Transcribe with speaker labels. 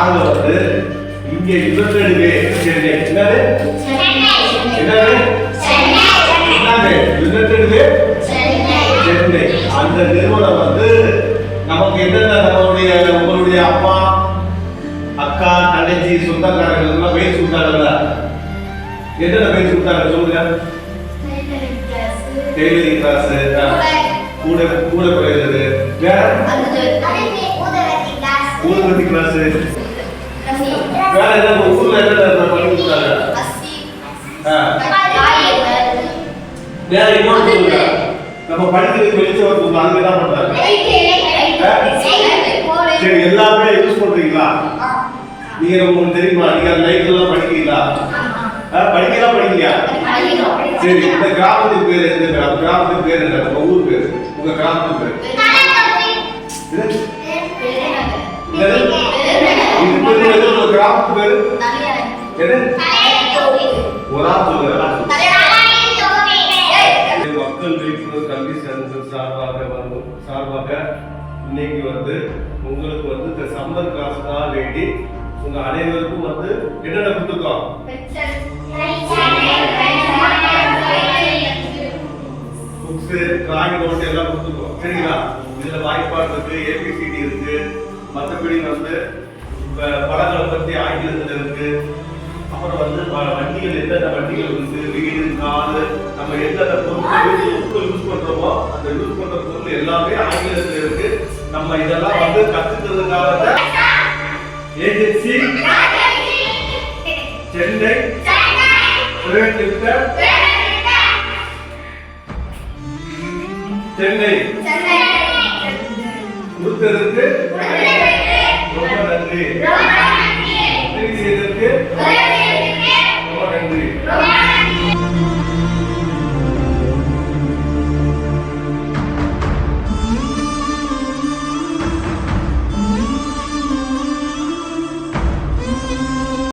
Speaker 1: நாங்க வந்து இங்க யுனைடெட் சென்னை என்னது என்னது யுனைடெட் சென்னை அந்த நிறுவனம் வந்து நமக்கு என்னென்ன நம்மளுடைய உங்களுடைய அப்பா அக்கா தங்கச்சி சொந்தக்காரர்கள் எல்லாம் பேசி கொடுத்தாங்கல்ல என்னென்ன பேசி கொடுத்தாங்க சொல்லுங்க டெய்லரிங் கிளாஸ் கூட கூட குறைகிறது வேற ஊதுபத்தி கிளாஸ் வேற என்ன ஊர்ல என்ன பண்ணி கொடுத்தாங்க வேற இன்னொன்று சொல்லுங்க நம்ம படிக்கிறதுக்கு வெளிச்சம் வருது அங்க என்ன பண்றாங்க சரி எல்லாமே யூஸ் பண்றீங்களா நீங்க உங்களுக்கு தெரியுமா நீங்க லைஃப்ல எல்லாம் படிக்கிறீங்களா படிக்கலாம் படிக்கலையா சரி இந்த கிராமத்துக்கு பேர் எந்த கிராமத்துக்கு பேர் என்ன உங்க ஊர் பேர் உங்க கிராமத்துக்கு பேர் உங்க கிராமத்துக்கு பேர் எது ஒரு ஆள் சொல்லுங்க மக்கள் விழிப்புணர்வு கல்வி சங்கம் சார்பாக இன்னைக்கு வந்து உங்களுக்கு வந்து இந்த சம்மர் கிளாஸ் தான் வேண்டி உங்க அனைவருக்கும் வந்து என்னென்ன கொடுத்துருக்கோம் புக்ஸ் டிராயிங் நோட் எல்லாம் கொடுத்துருக்கோம் சரிங்களா இதுல வாய்ப்பாடு இருக்கு ஏபிசிடி இருக்கு மற்றபடி வந்து படங்களை பத்தி ஆங்கிலத்தில் இருக்கு அப்புறம் வந்து வண்டிகள் எந்தெந்த வண்டிகள் இருக்கு வீடு காரு நம்ம எந்தெந்த பொருட்கள் யூஸ் பண்றோமோ அந்த யூஸ் பண்ற பொருள் எல்லாமே ஆங்கிலத்தில் இருக்கு நம்ம இதெல்லாம் வந்து கத்துக்கிறதுக்காக ஏஜென்சி சென்னை சென்னை கொடுத்ததற்கு ரொம்ப நன்றி செய்ததற்கு